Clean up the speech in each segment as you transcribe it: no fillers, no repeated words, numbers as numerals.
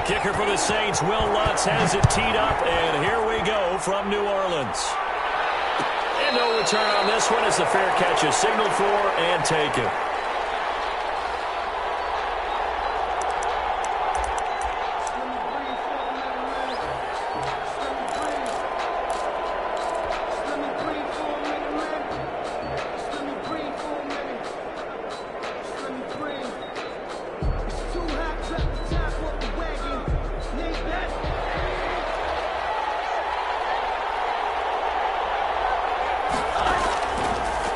kicker for the Saints, Will Lutz, has it teed up, and here we go from New Orleans. And no return on this one as the fair catch is signaled for and taken.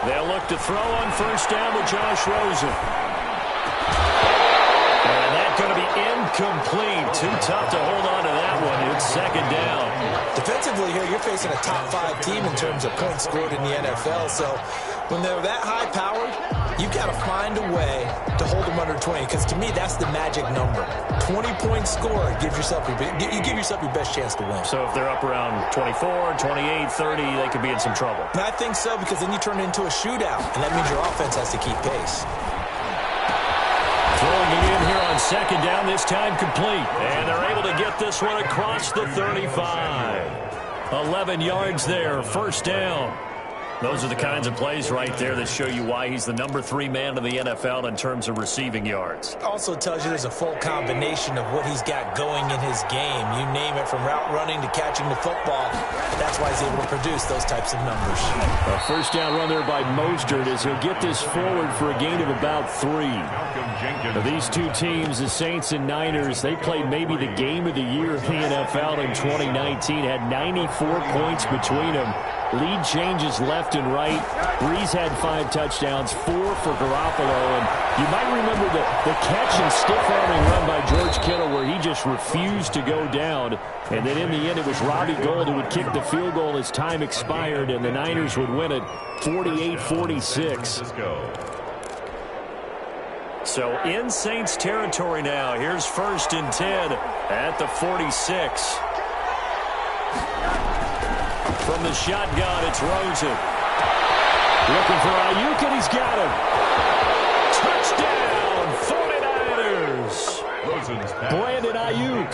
They'll look to throw on first down with Josh Rosen. And that's going to be incomplete. Too tough to hold on to that one. It's second down. Defensively here, you're facing a top-5 team in terms of points scored in the NFL. So when they're that high-powered, you've got to find a way to hold them under 20. Because to me, that's the magic number. 20-point score gives yourself you give yourself your best chance to win. So if they're up around 24, 28, 30, they could be in some trouble. And I think so, because then you turn it into a shootout, and that means your offense has to keep pace. Throwing it in here on second down, this time complete. And they're able to get this one across the 35. 11 yards there, first down. Those are the kinds of plays right there that show you why he's the number 3 man in the NFL in terms of receiving yards. Also tells you there's a full combination of what he's got going in his game. You name it, from route running to catching the football. That's why he's able to produce those types of numbers. A first down run there by Mostert as he'll get this forward for a gain of about 3. Now, these two teams, the Saints and Niners, they played maybe the game of the year in the NFL in 2019. Had 94 points between them. Lead changes left and right. Breeze had 5 touchdowns, 4 for Garoppolo. And you might remember the catch and stiff-arming run by George Kittle where he just refused to go down. And then in the end, it was Robbie Gould who would kick the field goal as time expired, and the Niners would win it 48-46. So in Saints territory now. Here's first and 10 at the 46. From the shotgun, it's Rosen. Looking for Ayuk, and he's got him. Touchdown, 49ers. Brandon Ayuk,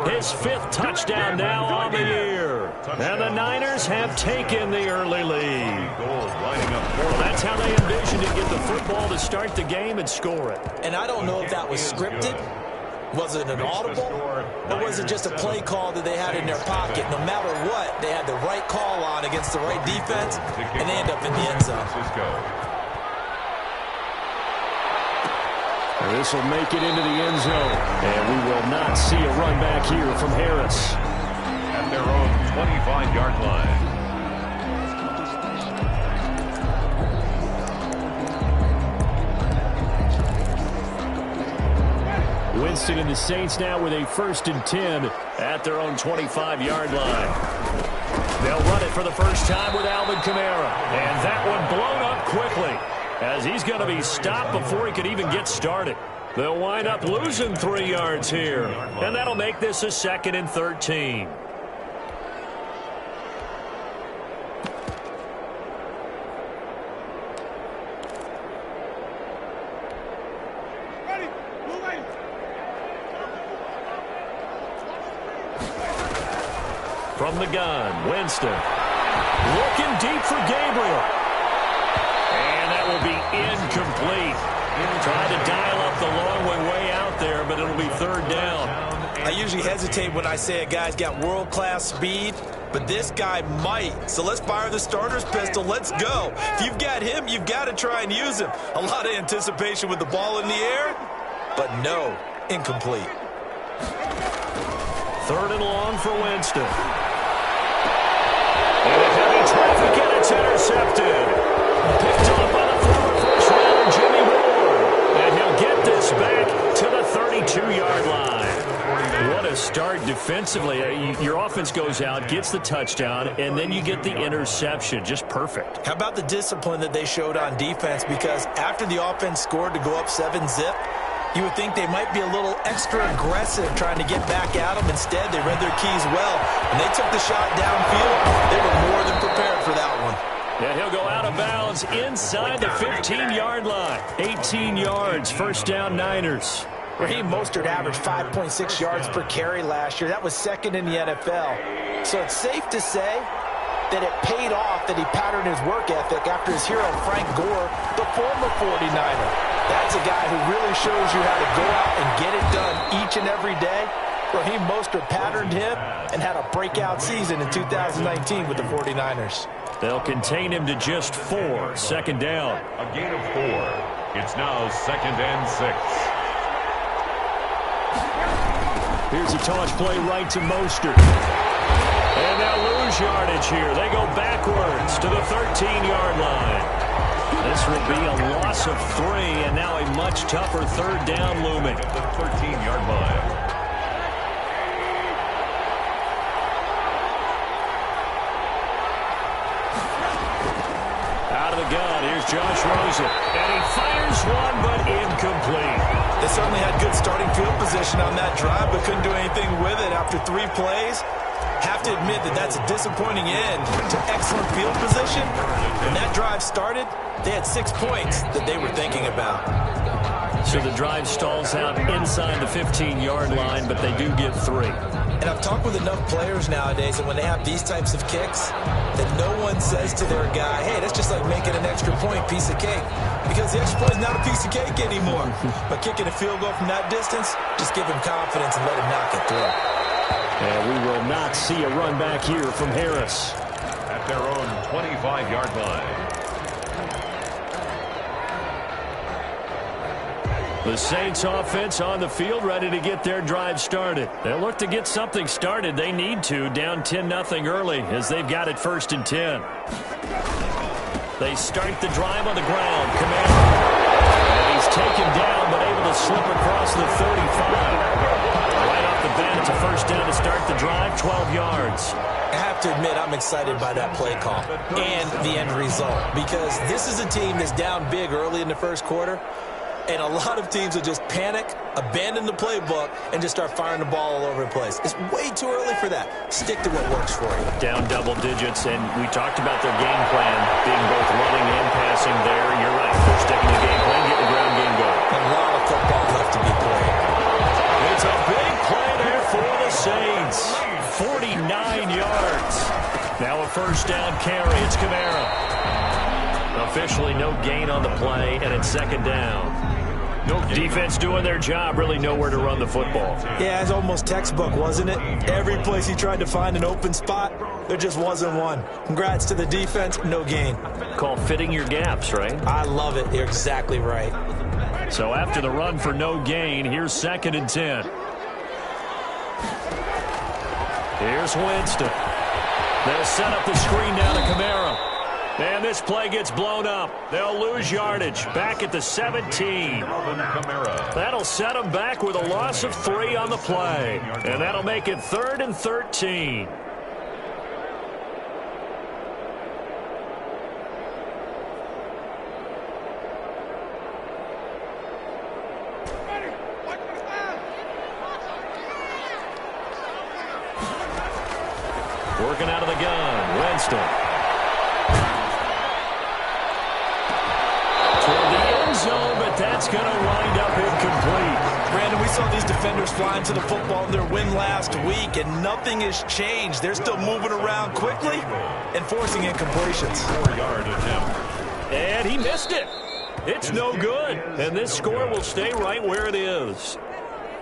his 5th touchdown now on the year. And the Niners have taken the early lead. Well, that's how they envisioned to get the football to start the game and score it. And I don't know if that was scripted. Was it an audible, or was it just a play call that they had in their pocket? No matter what, they had the right call on against the right defense, and they end up in the end zone. This will make it into the end zone, and we will not see a run back here from Harris. At their own 25-yard line. Winston and the Saints now with a first and 10 at their own 25-yard line. They'll run it for the first time with Alvin Kamara. And that one blown up quickly as he's going to be stopped before he could even get started. They'll wind up losing 3 yards here. And that'll make this a 2nd and 13. From the gun, Winston. Looking deep for Gabriel. And that will be incomplete. Trying to dial up the long way out there, but it'll be 3rd down. I usually hesitate when I say a guy's got world-class speed, but this guy might. So let's fire the starter's pistol. Let's go. If you've got him, you've got to try and use him. A lot of anticipation with the ball in the air, but no, incomplete. 3rd and long for Winston. And a heavy traffic, and it's intercepted. Picked up on the former first-rounder Jimmy Ward. And he'll get this back to the 32-yard line. What a start defensively. Your offense goes out, gets the touchdown, and then you get the interception. Just perfect. How about the discipline that they showed on defense? Because after the offense scored to go up 7-zip, you would think they might be a little extra aggressive trying to get back at them. Instead, they read their keys well, and they took the shot downfield. They were more than prepared for that one. And he'll go out of bounds inside the 15-yard line. 18 yards, first down Niners. Raheem Mostert averaged 5.6 yards per carry last year. That was second in the NFL. So it's safe to say that it paid off that he patterned his work ethic after his hero Frank Gore, the former 49er. That's a guy who really shows you how to go out and get it done each and every day. Raheem Mostert patterned him and had a breakout season in 2019 with the 49ers. They'll contain him to just 4. Second down. A gain of 4. It's now 2nd and 6. Here's a toss play right to Mostert. And they'll lose yardage here. They go backwards to the 13-yard line. This will be a loss of 3, and now a much tougher third down looming. At the 13-yard line. Out of the gun, here's Josh Rosen. And he fires one, but incomplete. They certainly had good starting field position on that drive, but couldn't do anything with it after 3 plays. Have to admit that that's a disappointing end to excellent field position. When that drive started, they had 6 points that they were thinking about. So the drive stalls out inside the 15-yard line, but they do get 3. And I've talked with enough players nowadays that when they have these types of kicks, that no one says to their guy, hey, that's just like making an extra point, piece of cake. Because the extra point is not a piece of cake anymore. But kicking a field goal from that distance, just give him confidence and let him knock it through. And we will not see a run back here from Harris. At their own 25-yard line. The Saints offense on the field, ready to get their drive started. They'll look to get something started. They need to, down 10-0 early as they've got it 1st and 10. They start the drive on the ground. Kamara. And he's taken down, but able to slip across the 35. Right off the bat, it's a 1st down to start the drive, 12 yards. I have to admit, I'm excited by that play call and the end result. Because this is a team that's down big early in the 1st quarter. And a lot of teams will just panic, abandon the playbook, and just start firing the ball all over the place. It's way too early for that. Stick to what works for you. Down double digits, and we talked about their game plan being both running and passing there. You're right. They're sticking to the game plan, getting the ground game going. A lot of football left to be played. It's a big play there for the Saints. 49 yards. Now a 1st down carry. It's Kamara. Officially no gain on the play, and it's 2nd down. Defense doing their job, really nowhere to run the football. Yeah, it's almost textbook, wasn't it? Every place he tried to find an open spot, there just wasn't one. Congrats to the defense, no gain. Call fitting your gaps, right? I love it. You're exactly right. So after the run for no gain, here's 2nd and 10. Here's Winston. They'll set up the screen down to Kamara. And this play gets blown up. They'll lose yardage. Back at the 17. That'll set them back with a loss of 3 on the play. And that'll make it 3rd and 13. Working out of the gun. Winston. Zone, but that's going to wind up incomplete. Brandon, we saw these defenders flying to the football in their win last week, and nothing has changed. They're still moving around quickly and forcing incompletions. 4-yard attempt. And he missed it. It's no good. And this score will stay right where it is.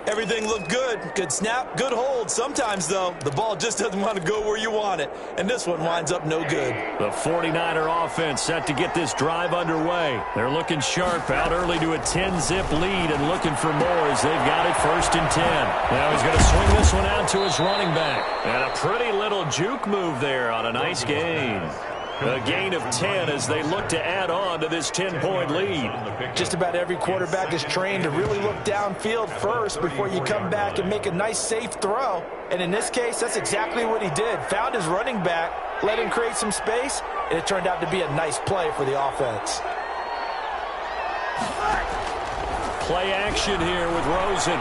Everything looked good. Good snap, good hold. Sometimes, though, the ball just doesn't want to go where you want it. And this one winds up no good. The 49er offense set to get this drive underway. They're looking sharp, out early to a 10-zip lead and looking for more as they've got it 1st and 10. Now he's going to swing this one out to his running back. And a pretty little juke move there on a nice gain. A gain of 10 as they look to add on to this 10-point lead. Just about every quarterback is trained to really look downfield first before you come back and make a nice, safe throw. And in this case, that's exactly what he did. Found his running back, let him create some space, and it turned out to be a nice play for the offense. Play action here with Rosen.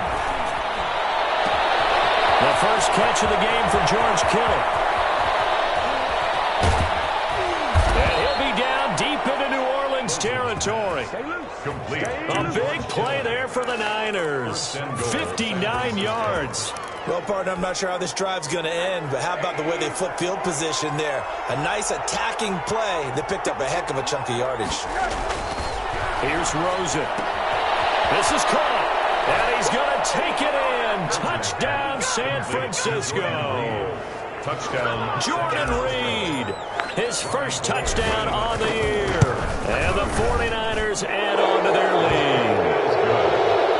The first catch of the game for George Kittle. territory. Complete. A big play there for the Niners. 59 yards. Well, partner, I'm not sure how this drive's going to end, but how about the way they flip field position there? A nice attacking play that picked up a heck of a chunk of yardage. Here's Rosen. This is caught, and he's going to take it in. Touchdown, San Francisco. Touchdown. Jordan Reed, his first touchdown on the year. And the 49ers add on to their lead.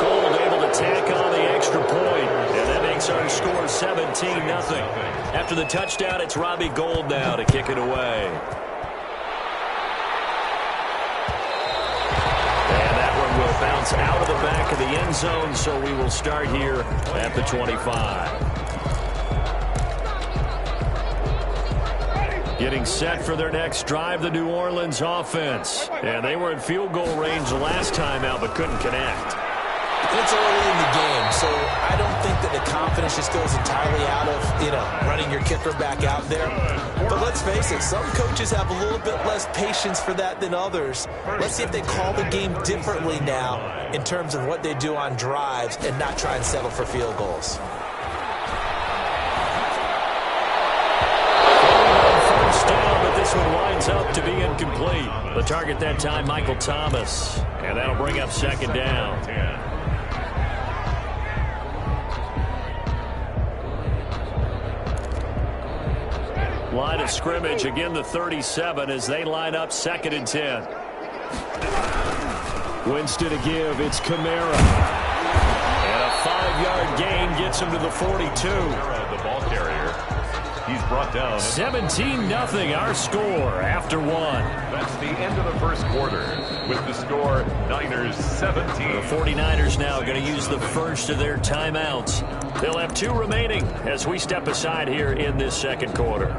Gold able to tack on the extra point, and that makes our score 17-0. After the touchdown, it's Robbie Gould now to kick it away. And that one will bounce out of the back of the end zone, so we will start here at the 25. Getting set for their next drive, the New Orleans offense. And they were in field goal range last time out, but couldn't connect. It's early in the game, so I don't think that the confidence just goes entirely out of, running your kicker back out there. But let's face it, some coaches have a little bit less patience for that than others. Let's see if they call the game differently now in terms of what they do on drives and not try and settle for field goals. This one winds up to be incomplete. The target that time, Michael Thomas. And that'll bring up second down. Line of scrimmage, again the 37 as they line up 2nd and 10. Winston to give, it's Kamara. And a 5-yard gain gets him to the 42. The ball carrier. He's brought down. 17-0 our score after one. That's the end of the first quarter with the score Niners 17. The 49ers now going to use the first of their timeouts. They'll have 2 remaining as we step aside here in this second quarter.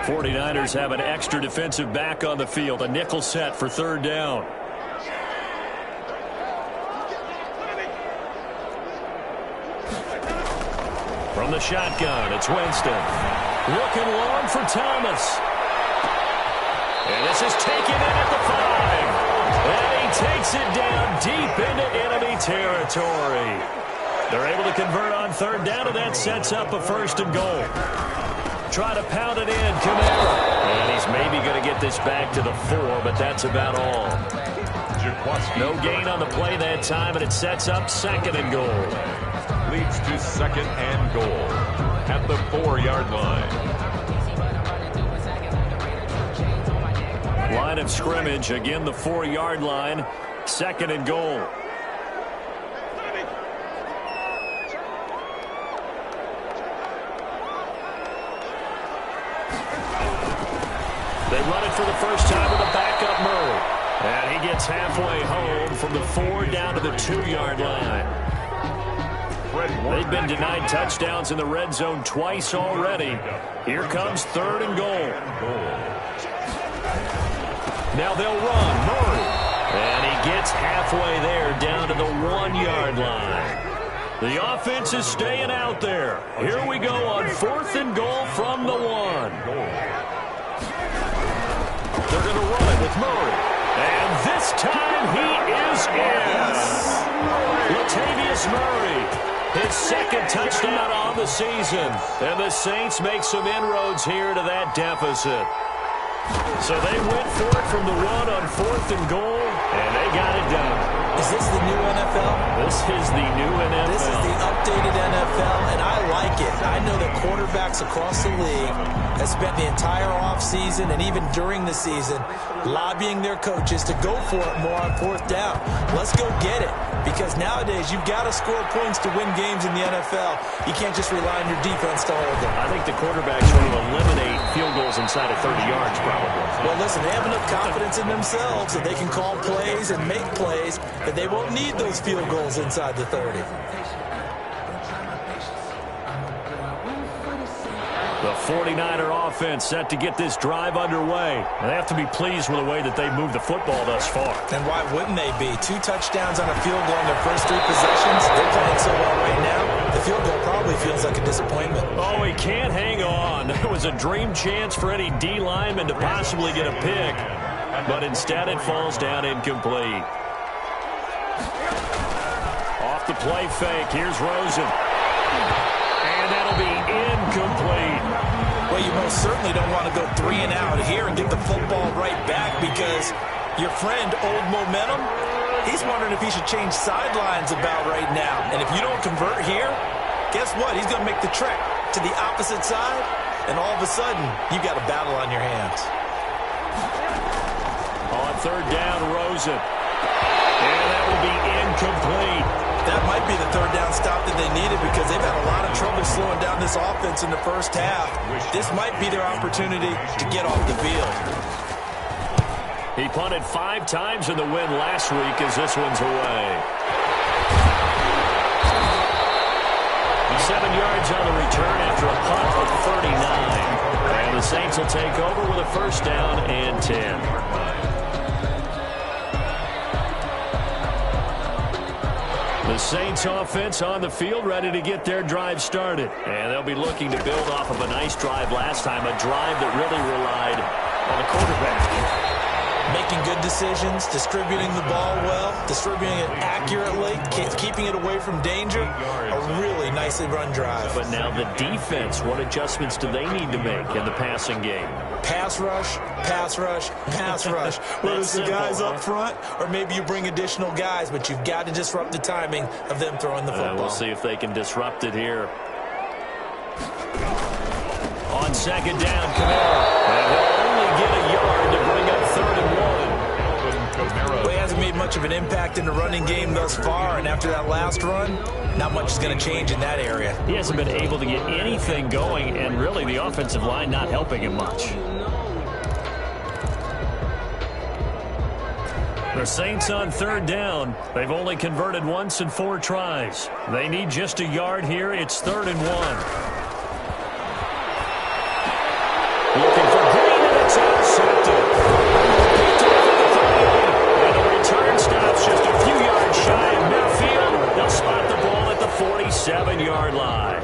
'49ers have an extra defensive back on the field. A nickel set for 3rd down. From the shotgun, it's Winston. Looking long for Thomas. And this is taken in at the 5. And he takes it down deep into enemy territory. They're able to convert on 3rd down, and that sets up a 1st and goal. Try to pound it in, Kamara. And he's maybe going to get this back to the 4, but that's about all. No gain on the play that time, and it sets up 2nd and goal. Leads to 2nd and goal at the 4-yard line. Line of scrimmage, again the 4-yard line, 2nd and goal. They run it for the first time with a backup Murray. And he gets halfway home from the 4 down to the 2-yard line. They've been denied touchdowns in the red zone twice already. Here comes 3rd and goal. Now they'll run. Murray. And he gets halfway there down to the 1-yard line. The offense is staying out there. Here we go on 4th and goal from the 1. They're going to run it with Murray. And this time he is in. Latavius Murray. His 2nd touchdown on the season. And the Saints make some inroads here to that deficit. So they went for it from the 1 on 4th and goal, and they got it done. Is this the new NFL? This is the new NFL. This is the updated NFL, and I like it. I know that quarterbacks across the league have spent the entire offseason and even during the season lobbying their coaches to go for it more on 4th down. Let's go get it, because nowadays you've got to score points to win games in the NFL. You can't just rely on your defense to hold them. I think the quarterbacks want to eliminate field goals inside of 30 yards probably. Well, listen, they have enough confidence in themselves that they can call plays and make plays that they won't need those field goals inside the 30. The 49er offense set to get this drive underway. They have to be pleased with the way that they moved the football thus far. And why wouldn't they be? 2 touchdowns on a field goal in their first 3 possessions. They're playing so well right now. The field goal probably feels like a disappointment. Oh, he can't hang on. It was a dream chance for any D lineman to possibly get a pick, but instead it falls down incomplete. Off the play fake, here's Rosen. And that'll be incomplete. Well, you most certainly don't want to go 3 and out here and get the football right back because your friend, Old Momentum, he's wondering if he should change sidelines about right now. And if you don't convert here, guess what? He's going to make the trek to the opposite side, and all of a sudden, you've got a battle on your hands. On 3rd down, Rosen. And that will be incomplete. That might be the 3rd down stop that they needed because they've had a lot of trouble slowing down this offense in the first half. This might be their opportunity to get off the field. He punted 5 times in the win last week as this one's away. 7 yards on the return after a punt of 39. And the Saints will take over with a 1st down and 10. The Saints offense on the field ready to get their drive started. And they'll be looking to build off of a nice drive last time, a drive that really relied on the quarterback. Making good decisions, distributing the ball well, distributing it accurately, keeping it away from danger. A really nicely run drive. But now the defense, what adjustments do they need to make in the passing game? Pass rush, pass rush, pass rush. Whether it's the guys up front or maybe you bring additional guys, but you've got to disrupt the timing of them throwing the football. We'll see if they can disrupt it here. On 2nd down, Kamara. And he'll only get a yard to bring up 3rd and 1. Well, he hasn't made much of an impact in the running game thus far, and after that last run, not much is going to change in that area. He hasn't been able to get anything going, and really the offensive line not helping him much. The Saints on 3rd down. They've only converted once in 4 tries. They need just a yard here. It's 3rd and 1. Looking for Green, and it's intercepted. And the return stops just a few yards shy of midfield. They'll spot the ball at the 47-yard line.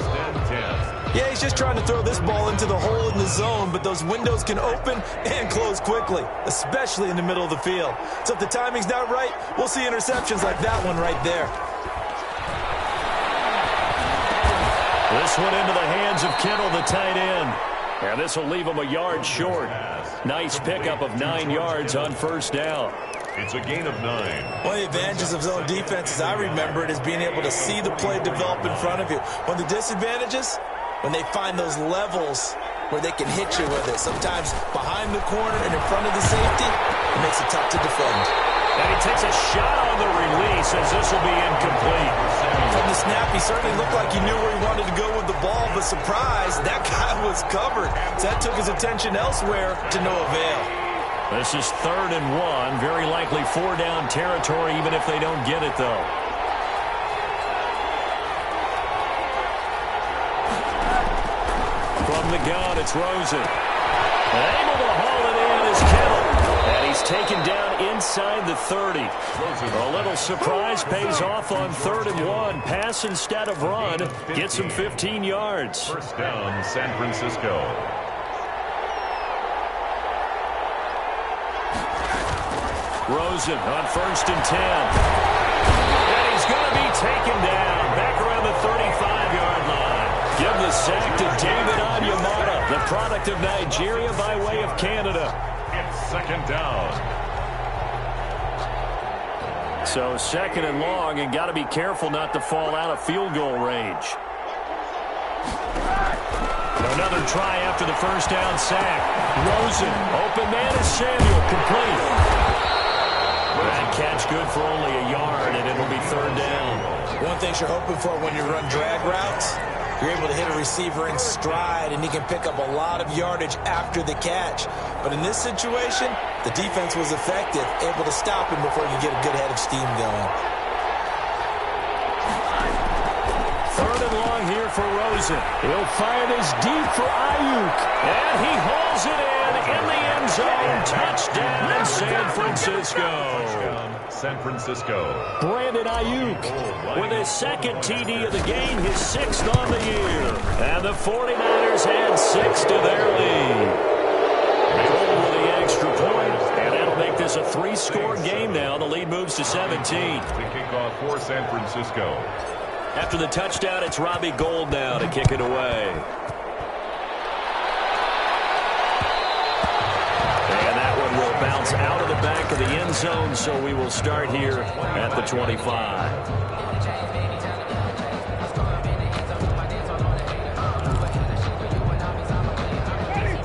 Yeah, he's just trying to throw this ball into the hole in the zone, but those windows can open and close quickly, especially in the middle of the field. So if the timing's not right, we'll see interceptions like that one right there. This one into the hands of Kittle, the tight end. And this will leave him a yard short. Nice pickup of 9 yards on 1st down. It's a gain of 9. One of the advantages of zone defense, as I remember it, is being able to see the play develop in front of you. One of the disadvantages, when they find those levels where they can hit you with it. Sometimes behind the corner and in front of the safety, it makes it tough to defend. And he takes a shot on the release as this will be incomplete. From the snap, he certainly looked like he knew where he wanted to go with the ball, but surprise, that guy was covered. So that took his attention elsewhere to no avail. This is 3rd and 1. Very likely 4-down territory, even if they don't get it, though. From the gun, it's Rosen. Able to haul it in is Kittle. And he's taken down inside the 30. A little surprise pays off on 3rd and 1. Pass instead of run. Gets him 15 yards. 1st down, San Francisco. Rosen on 1st and 10. And he's going to be taken down back around the 35-yard line. Give the sack to David Onyemata, the product of Nigeria by way of Canada. It's 2nd down. So 2nd and long, and got to be careful not to fall out of field goal range. Another try after the 1st down sack. Rosen, open man is Samuel, complete. That catch good for only a yard, and it'll be 3rd down. One thing you're hoping for when you run drag routes, you're able to hit a receiver in stride, and he can pick up a lot of yardage after the catch. But in this situation, the defense was effective, able to stop him before you get a good head of steam going. 3rd and long here for Rosen. He'll fire this deep for Ayuk. And he hauls it in the end zone. Touchdown, San Francisco. San Francisco. Brandon Ayuk with his second TD of the game, his 6th on the year. And the 49ers add 6 to their lead. Goal with the extra point, and that'll make this a 3-score game now. The lead moves to 17. The kickoff for San Francisco. After the touchdown, it's Robbie Gould now to kick it away. And that one will bounce out of the back of the end zone, so we will start here at the 25.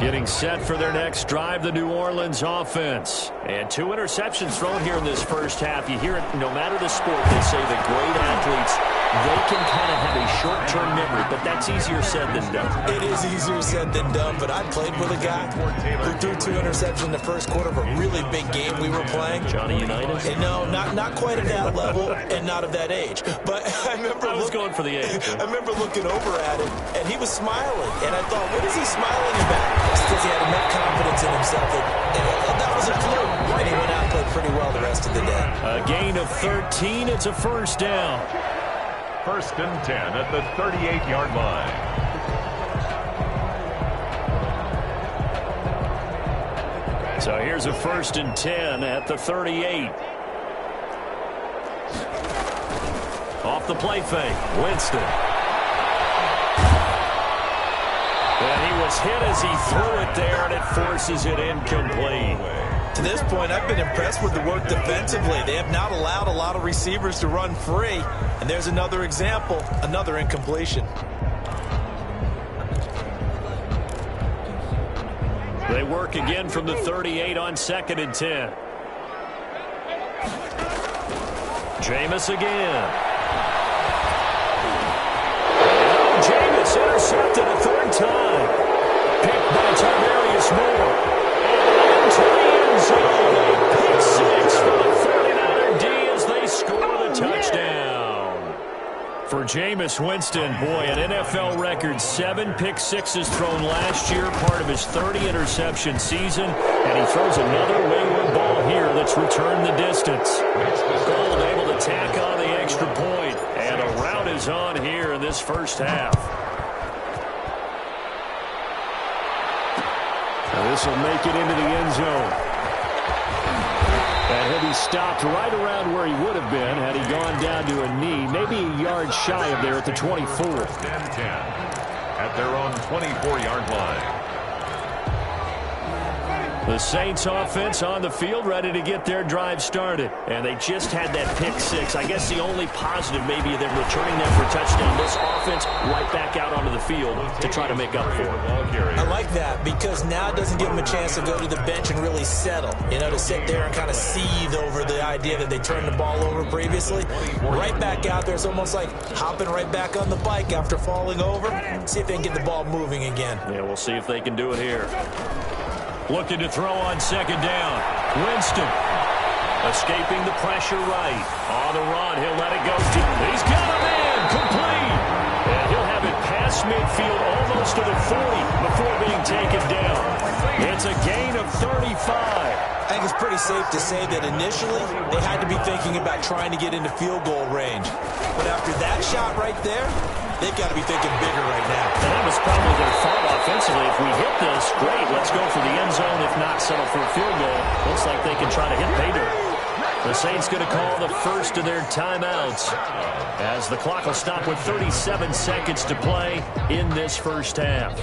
Getting set for their next drive, the New Orleans offense. And 2 interceptions thrown here in this first half. You hear it, no matter the sport, they say that great athletes, they can kind of have a short-term memory, but that's easier said than done. It is easier said than done, but I played with a guy who threw 2 interceptions in the first quarter of a really big game we were playing. Johnny Unitas? And no, not quite at that level and not of that age. But I remember I was going for the age. I remember looking over at him, and he was smiling. And I thought, what is he smiling about? Because he had enough confidence in himself that was a clue. And he went out and played pretty well the rest of the day. A gain of 13. It's a first down. 1st and 10 at the 38-yard line. So here's a 1st and 10 at the 38. Off the play fake, Winston. And he was hit as he threw it there, and it forces it incomplete. To this point, I've been impressed with the work defensively. They have not allowed a lot of receivers to run free. And there's another example, another incompletion. They work again from the 38 on 2nd and 10. Jameis again. And Jameis intercepted a 3rd time. Picked by Tarvarius Moore. And into the end zone. A pick 6 for the 49er D as they score the touchdown. For Jameis Winston, boy, an NFL record 7 pick sixes thrown last year, part of his 30-interception season, and he throws another wayward ball here that's returned the distance. Gould able to tack on the extra point, and a rout is on here in this first half. Now this will make it into the end zone. And he'll be stopped right around where he would have been had he gone down to a knee, maybe a yard shy of there at the 24. 1st and 10 at their own 24-yard line. The Saints offense on the field, ready to get their drive started. And they just had that pick 6. I guess the only positive maybe of them returning that for a touchdown. This offense right back out onto the field to try to make up for it. I like that because now it doesn't give them a chance to go to the bench and really settle. You know, to sit there and kind of seethe over the idea that they turned the ball over previously. Right back out there, it's almost like hopping right back on the bike after falling over. See if they can get the ball moving again. Yeah, we'll see if they can do it here. Looking to throw on 2nd down. Winston escaping the pressure right. On the run, he'll let it go deep. He's got a man, complete. And he'll have it past midfield almost to the 40 before being taken down. It's a gain of 35. I think it's pretty safe to say that initially they had to be thinking about trying to get into field goal range. But after that shot right there, they've got to be thinking bigger right now. And that was probably their thought offensively. If we hit this, great, let's go for the end zone. If not, settle for a field goal. Looks like they can try to hit pay dirt. The Saints going to call the first of their timeouts as the clock will stop with 37 seconds to play in this first half.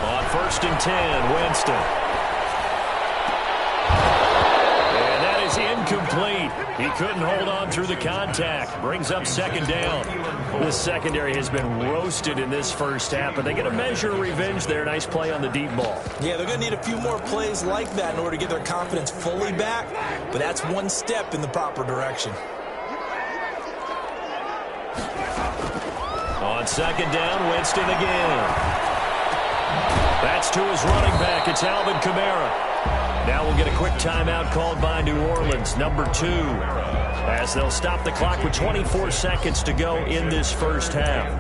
On 1st and 10, Winston. And that is incomplete. He couldn't hold on through the contact. Brings up 2nd down. This secondary has been roasted in this first half, but they get a measure of revenge there. Nice play on the deep ball. Yeah, they're going to need a few more plays like that in order to get their confidence fully back, but that's one step in the proper direction. On On second down, Winston again. That's to his running back. It's Alvin Kamara. Now we'll get a quick timeout called by New Orleans, number 2, as they'll stop the clock with 24 seconds to go in this first half.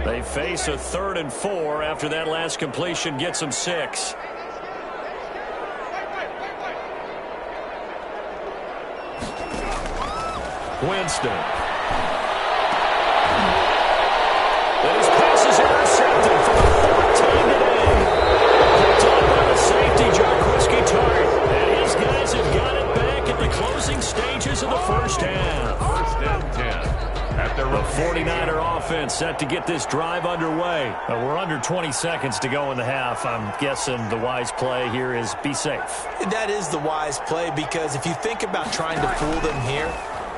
They face a 3rd and 4 after that last completion gets them 6. Winston. And his pass is intercepted for the 4th time today. Picked up by the safety, Jarquiski Tart. And his guys have got it back at the closing stages of the first half. First and 10. The 49er offense set to get this drive underway. We're under 20 seconds to go in the half. I'm guessing the wise play here is be safe. That is the wise play, because if you think about trying to fool them here,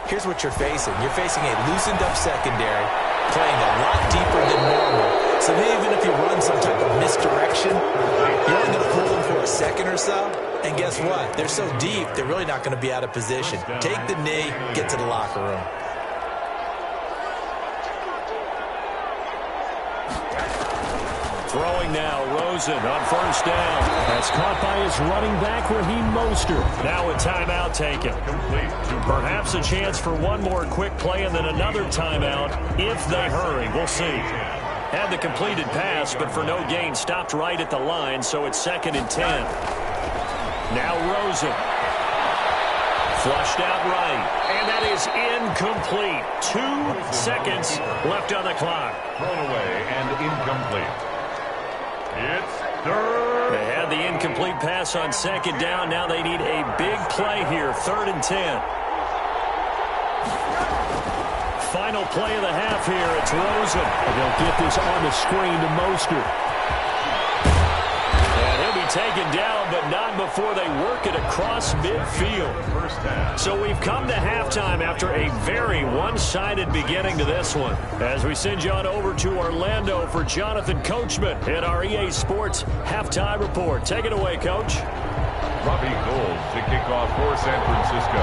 here's what you're facing. You're facing a loosened up secondary, playing a lot deeper than normal. So even if you run some type of misdirection, you're only going to fool them for a second or so. And guess what? They're so deep, they're really not going to be out of position. Take the knee, get to the locker room. Throwing now, Rosen on first down. That's caught by his running back, Raheem Mostert. Now a timeout taken. Perhaps a chance for one more quick play and then another timeout if they hurry. We'll see. Had the completed pass, but for no gain, stopped right at the line, so it's 2nd and 10. Now Rosen. Flushed out right, and that is incomplete. 2 seconds left on the clock. Thrown away and incomplete. It's 3rd. They had the incomplete pass on second down. Now they need a big play here. 3rd and 10. Final play of the half here. It's Rosen. And they'll get this on the screen to Mostert. And he'll be taken down, but not before they work it across midfield. So we've come to halftime after a very one-sided beginning to this one. As we send you on over to Orlando for Jonathan Coachman in our EA Sports Halftime Report. Take it away, Coach. Robbie Gould to kick off for San Francisco.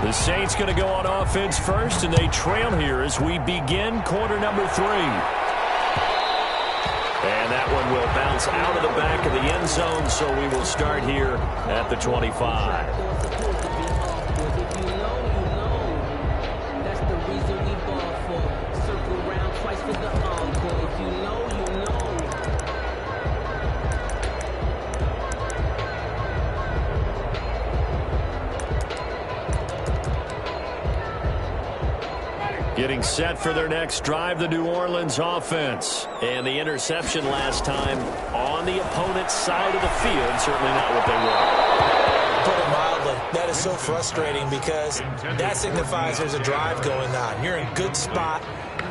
The Saints going to go on offense first, and they trail here as we begin quarter number 3. And that one will bounce out of the back of the end zone, so we will start here at the 25. That's the reason we ball for. Circle around twice for the encore. If you know, you know. Getting set for their next drive, the New Orleans offense. And the interception last time on the opponent's side of the field. Certainly not what they want. Put it mildly, that is so frustrating, because that signifies there's a drive going on. You're in good spot.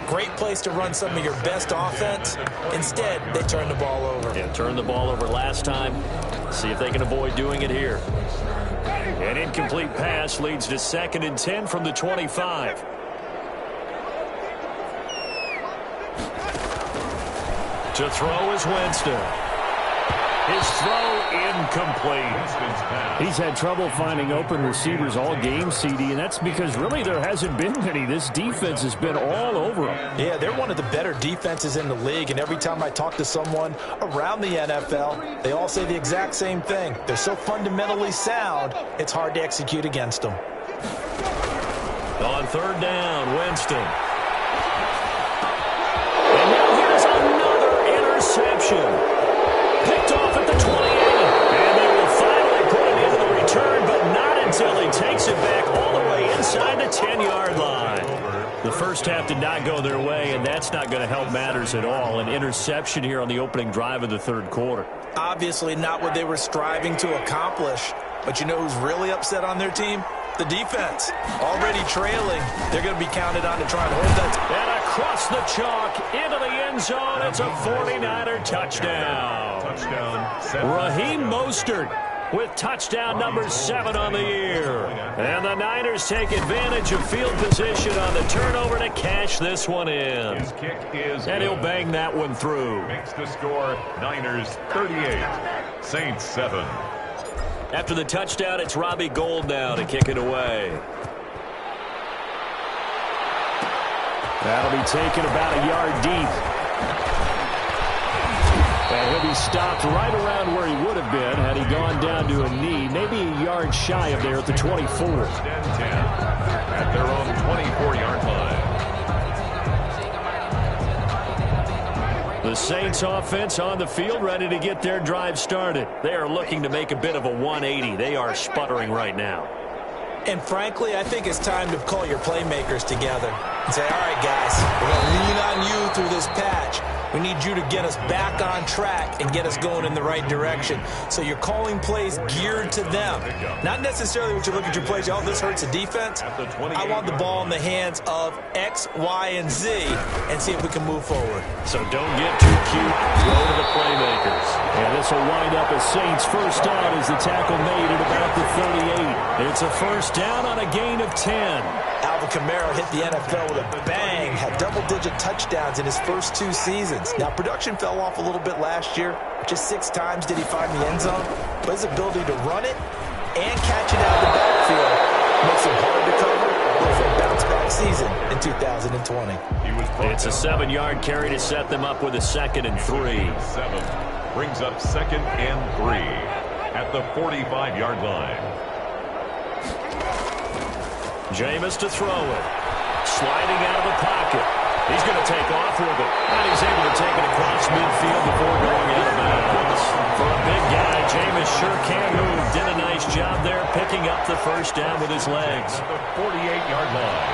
Great place to run some of your best offense. Instead, they turn the ball over. Yeah, turned the ball over last time. See if they can avoid doing it here. An incomplete pass leads to 2nd and 10 from the 25. To throw is Winston. His throw incomplete. He's had trouble finding open receivers all game, CD, and that's because really there hasn't been many. This defense has been all over him. Yeah, they're one of the better defenses in the league, and every time I talk to someone around the NFL, they all say the exact same thing. They're so fundamentally sound, it's hard to execute against them. On 3rd down, Winston. And now here's another interception. Picked off at the 28. And they will finally put it into the return, but not until he takes it back all the way inside the 10-yard line. The first half did not go their way, and that's not going to help matters at all. An interception here on the opening drive of the 3rd quarter. Obviously not what they were striving to accomplish. But you know who's really upset on their team? The defense. Already trailing. They're going to be counted on to try and hold that. And across the chalk into the end zone. It's a 49er touchdown. Touchdown. Raheem Mostert with touchdown number 7 on the year. And the Niners take advantage of field position on the turnover to cash this one in. His kick is and he'll bang that one through. Makes the score Niners 38, Saints 7. After the touchdown, it's Robbie Gould now to kick it away. That'll be taken about a yard deep. And he'll be stopped right around where he would have been had he gone down to a knee, maybe a yard shy of there at the 24. First and 10 at their own 24-yard line. The Saints offense on the field ready to get their drive started. They are looking to make a bit of a 180. They are sputtering right now. And frankly, I think it's time to call your playmakers together and say, all right, guys, we're going to lean on you through this patch. We need you to get us back on track and get us going in the right direction. So you're calling plays geared to them. Not necessarily what you look at your plays, oh, this hurts the defense. I want the ball in the hands of X, Y, and Z and see if we can move forward. So don't get too cute. Throw to the playmakers. And this will wind up a Saints first down as the tackle made at about the 38. It's a first down on a gain of 10. Alvin Kamara hit the NFL with a bang, had double-digit touchdowns in his first 2 seasons. Now, production fell off a little bit last year. Just 6 times did he find the end zone. But his ability to run it and catch it out of the backfield makes it hard to cover. Look for a bounce-back season in 2020. It's a 7-yard carry to set them up with a 2nd and 3. 7 brings up 2nd and 3 at the 45-yard line. Jameis to throw it. Sliding out of the pocket. He's going to take off with it. And he's able to take it across midfield before going out of bounds. For a big guy, Jameis sure can move. Did a nice job there picking up the first down with his legs. At the 48-yard line.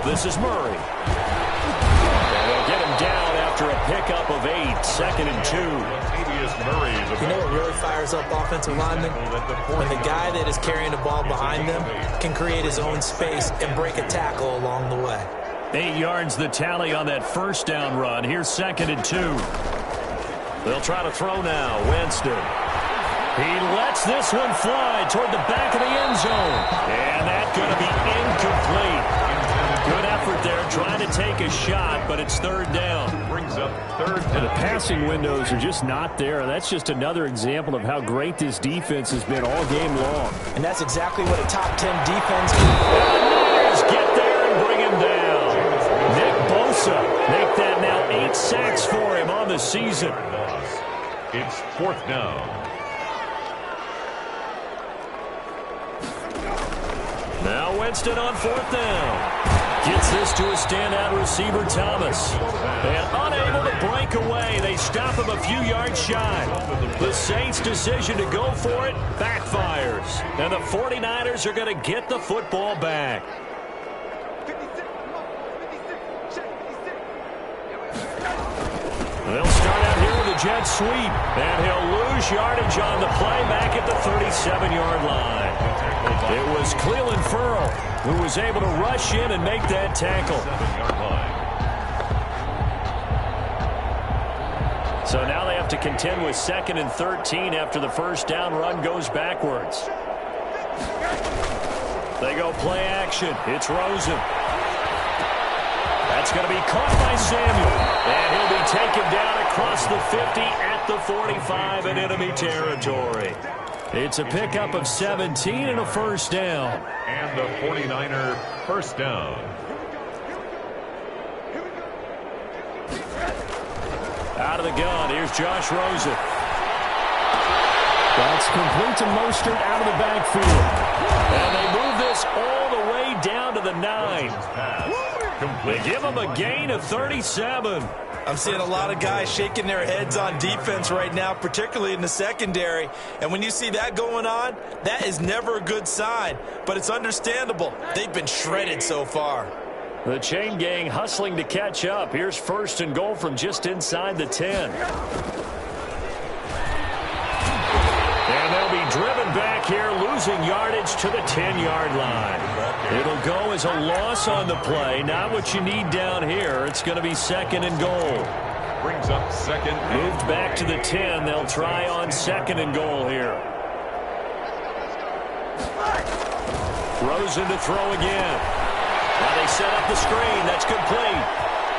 This is Murray. And they'll get him down after a pickup of 8. 2nd and 2. You know what really fires up offensive linemen? When the guy that is carrying the ball behind them can create his own space and break a tackle along the way. 8 yards the tally on that first down run. Here's 2nd and 2. They'll try to throw now. Winston. He lets this one fly toward the back of the end zone. And that's going to be incomplete. Good effort there, trying to take a shot, but it's 3rd down. Brings up 3rd down. And the passing windows are just not there. That's just another example of how great this defense has been all game long. And that's exactly what a top 10 defense can do. Niners get there and bring him down. Nick Bosa make that now 8 sacks for him on the season. It's 4th down. Now Winston on 4th down. Gets this to a standout receiver, Thomas. And unable to break away. They stop him a few yards shy. The Saints' decision to go for it backfires. And the 49ers are going to get the football back. They'll start out here with a jet sweep. And he'll lose yardage on the play back at the 37-yard line. It was Cleveland Ferrell who was able to rush in and make that tackle. 7-yard line. So now they have to contend with 2nd and 13 after the first down run goes backwards. They go play action. It's Rosen. That's going to be caught by Samuel. And he'll be taken down across the 50 at the 45 in enemy territory. It's a pickup of 17 and a first down. And the 49er first down. Out of the gun, here's Josh Rosen. That's complete to Mostert out of the backfield. And they move this all the way down to the 9. They give him a gain of 37. I'm seeing a lot of guys shaking their heads on defense right now, particularly in the secondary. And when you see that going on, that is never a good sign. But it's understandable. They've been shredded so far. The chain gang hustling to catch up. Here's 1st and goal from just inside the 10. And they'll be driven back here, losing yardage to the 10-yard line. It'll go as a loss on the play. Not what you need down here. It's going to be 2nd and goal. Brings up second. Moved back to the 10. They'll try on second and goal here. Rosen to throw again. Now they set up the screen. That's complete.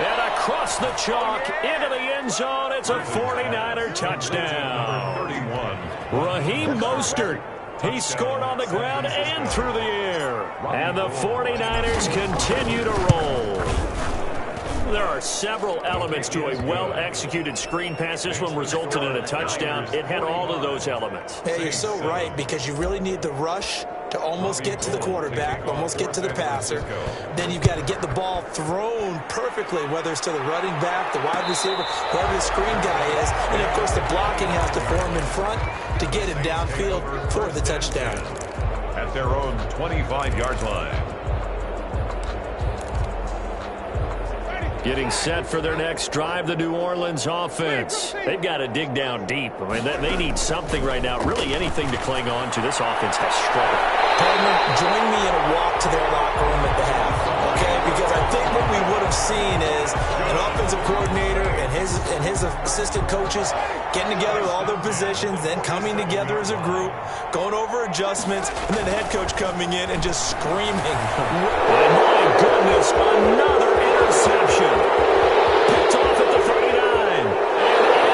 And across the chalk into the end zone. It's a 49er touchdown. 31. Raheem Mostert. He scored on the ground and through the air. And the 49ers continue to roll. There are several elements to a well-executed screen pass. This one resulted in a touchdown. It had all of those elements. Yeah, you're so right, because you really need the rush to almost get to the quarterback, almost get to the passer. Then you've got to get the ball thrown perfectly, whether it's to the running back, the wide receiver, whoever the screen guy is. And, of course, the blocking has to form in front to get him downfield for the touchdown. At their own 25-yard line. Getting set for their next drive, the New Orleans offense. They've got to dig down deep. I mean, they need something right now, really anything to cling on to. This offense has struggled. Coleman, join me in a walk to their locker room at the half, okay? Because I think what we would have seen is an offensive coordinator and his assistant coaches getting together with all their positions, then coming together as a group, going over adjustments, and then the head coach coming in and just screaming. And my goodness, another interception. Picked off at the 39. And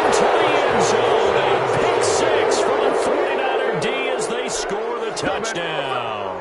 into the end zone. A pick six for the 49er D as they score the touchdown.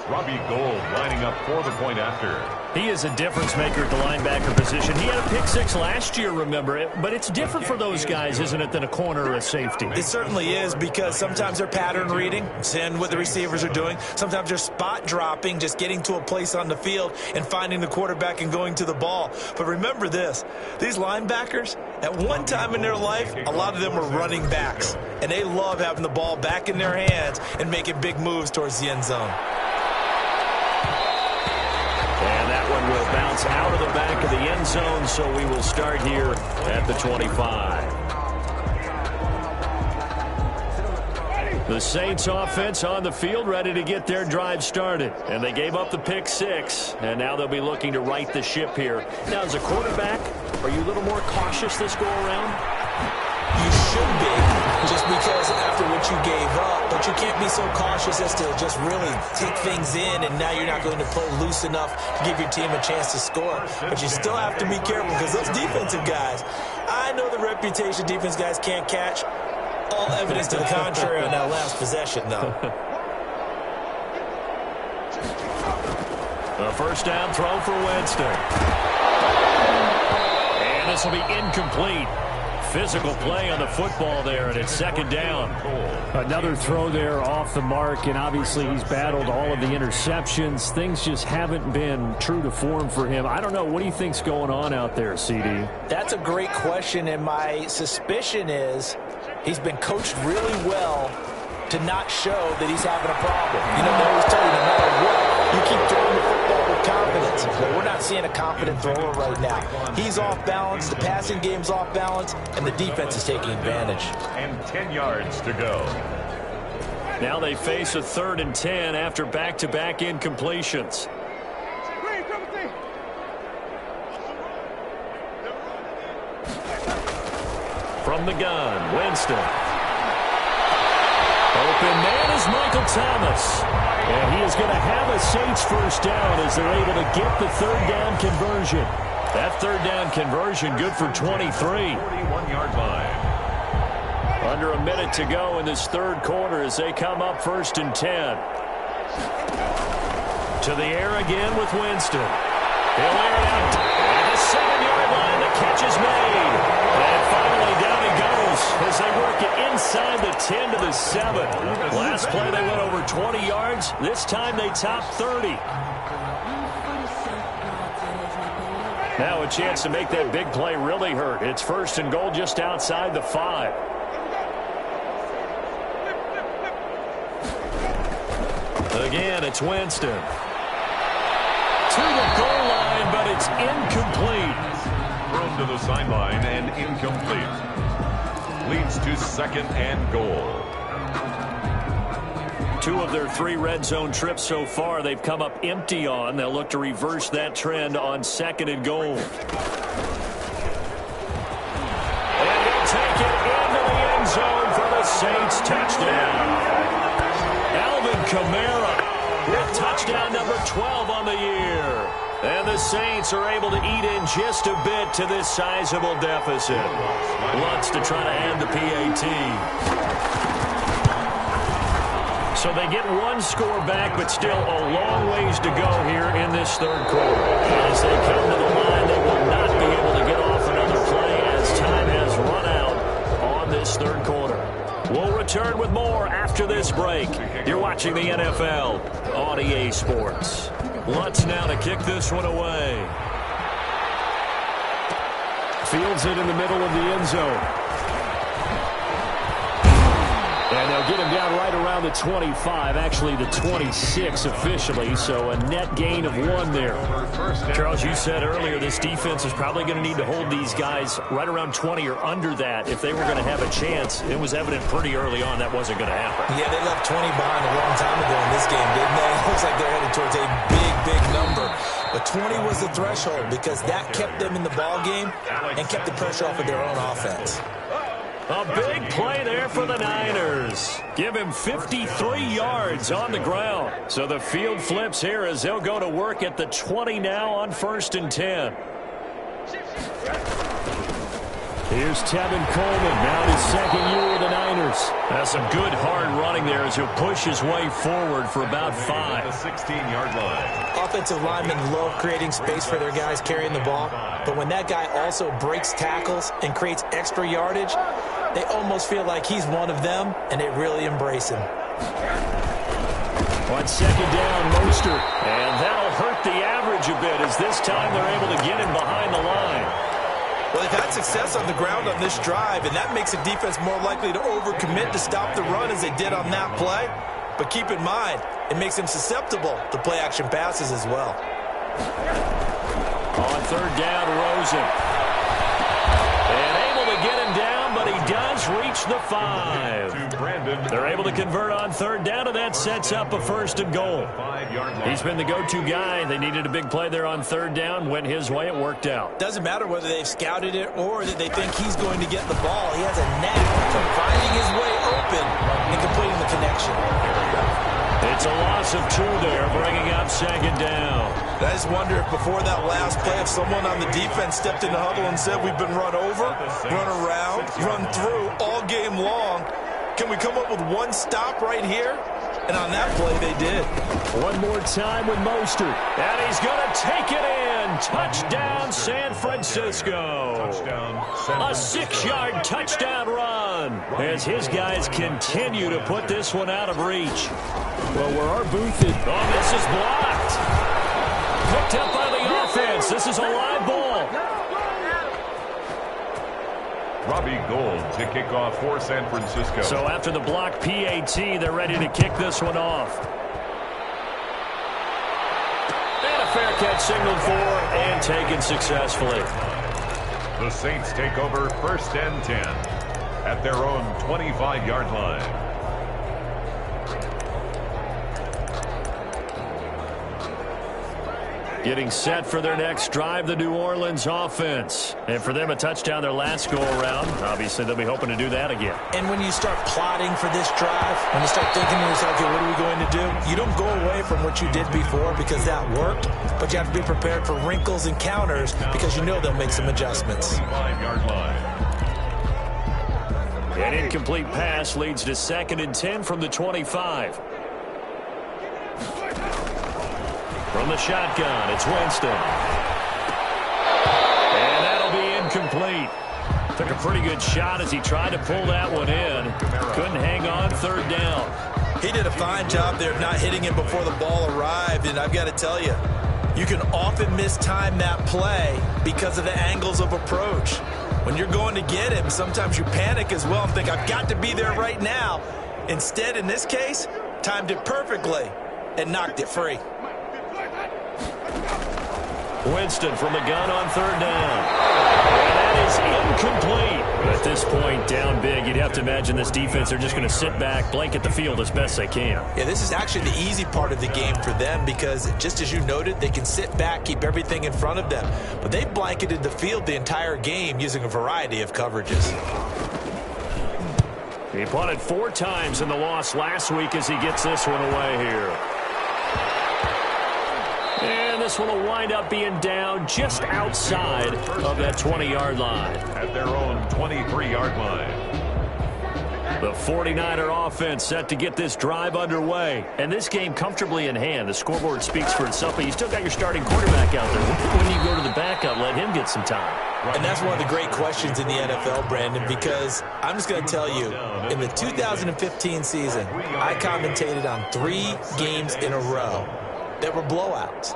Robbie Gould lining up for the point after. He is a difference maker at the linebacker position. He had a pick six last year, remember it. But it's different for those guys, isn't it, than a corner or a safety? It certainly is, because sometimes they're pattern reading, seeing what the receivers are doing. Sometimes they're spot dropping, just getting to a place on the field and finding the quarterback and going to the ball. But remember this, these linebackers, at one time in their life, a lot of them were running backs. And they love having the ball back in their hands and making big moves towards the end zone. And that one will bounce out of the back of the end zone, so we will start here at the 25. The Saints offense on the field, ready to get their drive started. And they gave up the pick six, and now they'll be looking to right the ship here. Now, as a quarterback, are you a little more cautious this go-around? You should be, just because after what you gave up, but you can't be so cautious as to just really take things in, and now you're not going to play loose enough to give your team a chance to score. But you still have to be careful, because those defensive guys, I know the reputation defense guys can't catch. All evidence to the contrary on that last possession, though. A first down throw for Winston. And this will be incomplete. Physical play on the football there, and it's second down. Another throw there off the mark, and obviously he's battled all of the interceptions. Things just haven't been true to form for him. I don't know. What do you think's going on out there, CD? That's a great question, and my suspicion is he's been coached really well to not show that he's having a problem. You know, they always tell you no matter what, you keep throwing the football with confidence. But we're not seeing a confident thrower right now. He's off balance, the passing game's off balance, and the defense is taking advantage. And 10 yards to go. Now they face a 3rd and 10 after back-to-back incompletions. From the gun, Winston. Open man is Michael Thomas. And he is going to have a Saints first down as they're able to get the 3rd down conversion. That 3rd down conversion good for 23. 41-yard line. Under a minute to go in this 3rd quarter as they come up 1st and 10. To the air again with Winston. He'll air it out. At the 7-yard line, the catch is made. And finally down he goes as they work it inside the 10 to the 7. Last play they went over 20 yards. This time they top 30. Now a chance to make that big play really hurt. It's 1st and goal just outside the 5. Again, it's Winston. To the goal line, but it's incomplete. Thrown to the sideline and incomplete. Leads to 2nd and goal. 2 of their 3 red zone trips so far they've come up empty on. They'll look to reverse that trend on 2nd and goal. Saints are able to eat in just a bit to this sizable deficit. Lutz to try to add the PAT. So they get one score back, but still a long ways to go here in this third quarter. As they come to the line, they will not be able to get off another play as time has run out on this third quarter. We'll return with more after this break. You're watching the NFL on EA Sports. Lutz now to kick this one away. Fields it in the middle of the end zone. And they'll get him down right around the 25, actually the 26 officially, so a net gain of 1 there. Charles, you said earlier this defense is probably going to need to hold these guys right around 20 or under that if they were going to have a chance. It was evident pretty early on that wasn't going to happen. Yeah, they left 20 behind a long time ago in this game, didn't they? It looks like they're headed towards a big number. But 20 was the threshold because that kept them in the ball game and kept the pressure off of their own offense. A big play there for the Niners. Give him 53 yards on the ground. So the field flips here as they'll go to work at the 20 now on 1st and 10. Here's Tevin Coleman, now in his second year with the Niners. That's some good hard running there as he'll push his way forward for about 5. The 16-yard line. Offensive linemen love creating space for their guys carrying the ball, but when that guy also breaks tackles and creates extra yardage, they almost feel like he's one of them, and they really embrace him. On second down, Mostert. And that'll hurt the average a bit as this time they're able to get him behind the line. Well, they've had success on the ground on this drive, and that makes a defense more likely to overcommit to stop the run as they did on that play. But keep in mind, it makes them susceptible to play-action passes as well. On third down, Rosen. And able to get him down, but he does reach the 5. They're able to convert on third down, and that sets up a 1st and goal. He's been the go-to guy. They needed a big play there on third down. Went his way. It worked out. Doesn't matter whether they've scouted it or that they think he's going to get the ball. He has a knack for finding his way open and completing the connection. It's a loss of 2 there, bringing up second down. I just wonder if before that last play, if someone on the defense stepped in the huddle and said, we've been run over, run around, run through all game long. Can we come up with one stop right here? And on that play, they did. One more time with Mostert. And he's going to take it in. Touchdown, San Francisco. A 6-yard touchdown run as his guys continue to put this one out of reach. Well, where our booth is... Oh, this is blocked. Picked up by the offense. This is a live ball. Robbie Gould to kick off for San Francisco. So after the block PAT, they're ready to kick this one off. And a fair catch signaled for and taken successfully. The Saints take over 1st and 10 at their own 25-yard line. Getting set for their next drive, the New Orleans offense. And for them, a touchdown their last go-around. Obviously, they'll be hoping to do that again. And when you start plotting for this drive, when you start thinking to yourself, okay, what are we going to do? You don't go away from what you did before because that worked, but you have to be prepared for wrinkles and counters because you know they'll make some adjustments. 25-yard line. An incomplete pass leads to 2nd and 10 from the 25. From the shotgun, it's Winston. And that'll be incomplete. Took a pretty good shot as he tried to pull that one in. Couldn't hang on third down. He did a fine job there of not hitting him before the ball arrived, and I've got to tell you, you can often mistime that play because of the angles of approach. When you're going to get him, sometimes you panic as well and think, I've got to be there right now. Instead, in this case, timed it perfectly and knocked it free. Winston from the gun on third down. And that is incomplete. At this point, down big, you'd have to imagine this defense, they're just going to sit back, blanket the field as best they can. Yeah, this is actually the easy part of the game for them because, just as you noted, they can sit back, keep everything in front of them. But they blanketed the field the entire game using a variety of coverages. He punted 4 times in the loss last week as he gets this one away here. And the this one will wind up being down just outside of that 20-yard line. At their own 23-yard line. The 49er offense set to get this drive underway. And this game comfortably in hand. The scoreboard speaks for itself, but you still got your starting quarterback out there. When do you go to the backup, let him get some time? And that's one of the great questions in the NFL, Brandon, because I'm just going to tell you, in the 2015 season, I commentated on 3 games in a row that were blowouts.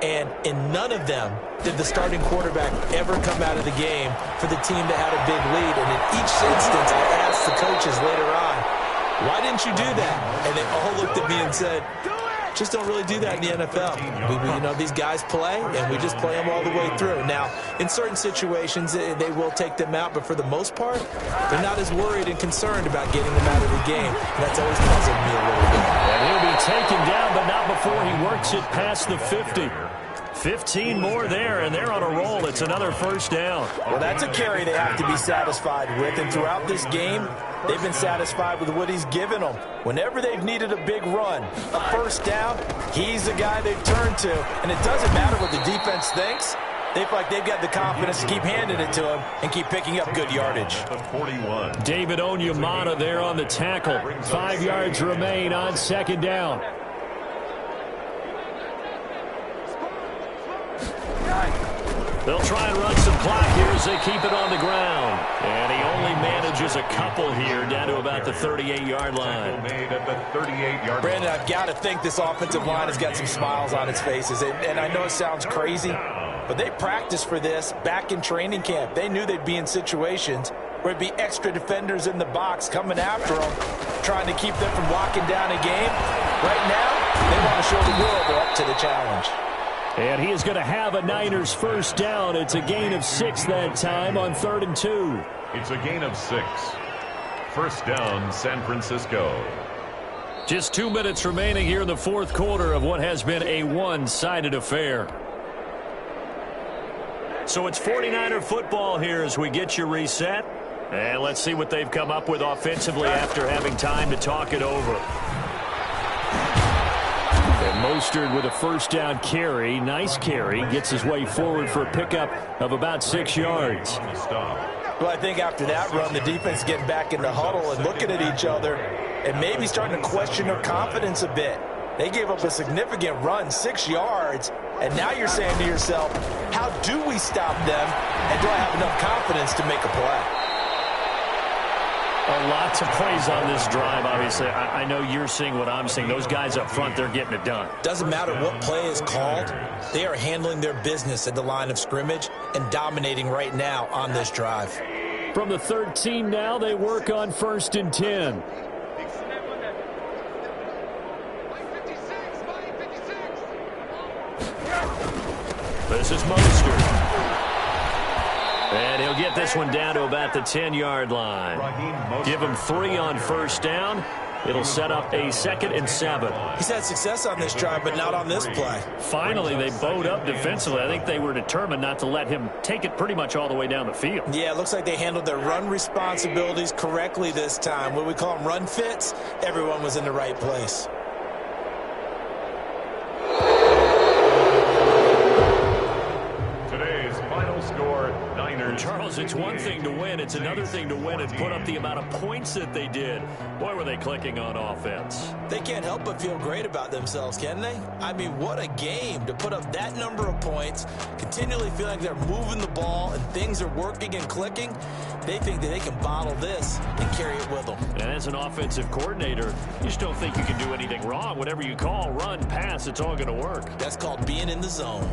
And in none of them did the starting quarterback ever come out of the game for the team that had a big lead. And in each instance, I asked the coaches later on, why didn't you do that? And they all looked at me and said, just don't really do that in the NFL. These guys play, and we just play them all the way through. Now, in certain situations, they will take them out, but for the most part, they're not as worried and concerned about getting them out of the game. And that's always puzzled me a little bit. And he'll be taken down, but not before he works it past the 50. 15 more there, and they're on a roll. It's another first down. Well, that's a carry they have to be satisfied with, and throughout this game, they've been satisfied with what he's given them. Whenever they've needed a big run, a first down, he's the guy they've turned to. And it doesn't matter what the defense thinks. They feel like they've got the confidence to keep handing it to him and keep picking up good yardage. David Onyemata there on the tackle. 5 yards remain on second down. They'll try and run some clock here as they keep it on the ground. And he only manages a couple here down to about the 38-yard line. Brandon, I've got to think this offensive line has got some smiles on its faces. And I know it sounds crazy, but they practiced for this back in training camp. They knew they'd be in situations where it'd be extra defenders in the box coming after them, trying to keep them from locking down a game. Right now, they want to show the world they're up to the challenge. And he is going to have a Niners first down. It's a gain of 6 that time on 3rd and 2. It's a gain of 6. First down, San Francisco. Just 2 minutes remaining here in the fourth quarter of what has been a one-sided affair. So it's 49er football here as we get you reset. And let's see what they've come up with offensively after having time to talk it over. Mostert with a first down carry. Nice carry. Gets his way forward for a pickup of about 6 yards. Well, I think after that run, the defense is getting back in the huddle and looking at each other and maybe starting to question their confidence a bit. They gave up a significant run, 6 yards, and now you're saying to yourself, how do we stop them, and do I have enough confidence to make a play? A lot to praise on this drive, obviously. I know you're seeing what I'm seeing. Those guys up front, they're getting it done. Doesn't matter what play is called. They are handling their business at the line of scrimmage and dominating right now on this drive. From the 13 now, they work on 1st and 10. This is Mostert. And he'll get this one down to about the 10-yard line. Give him 3 on first down. It'll set up a 2nd and 7. He's had success on this drive, but not on this play. Finally, they bowed up defensively. I think they were determined not to let him take it pretty much all the way down the field. Yeah, it looks like they handled their run responsibilities correctly this time. What we call them run fits, everyone was in the right place. Charles, it's one thing to win. It's another thing to win and put up the amount of points that they did. Boy, were they clicking on offense. They can't help but feel great about themselves, can they? I mean, what a game to put up that number of points, continually feel like they're moving the ball and things are working and clicking. They think that they can bottle this and carry it with them. And as an offensive coordinator, you just don't think you can do anything wrong. Whatever you call, run, pass, it's all going to work. That's called being in the zone.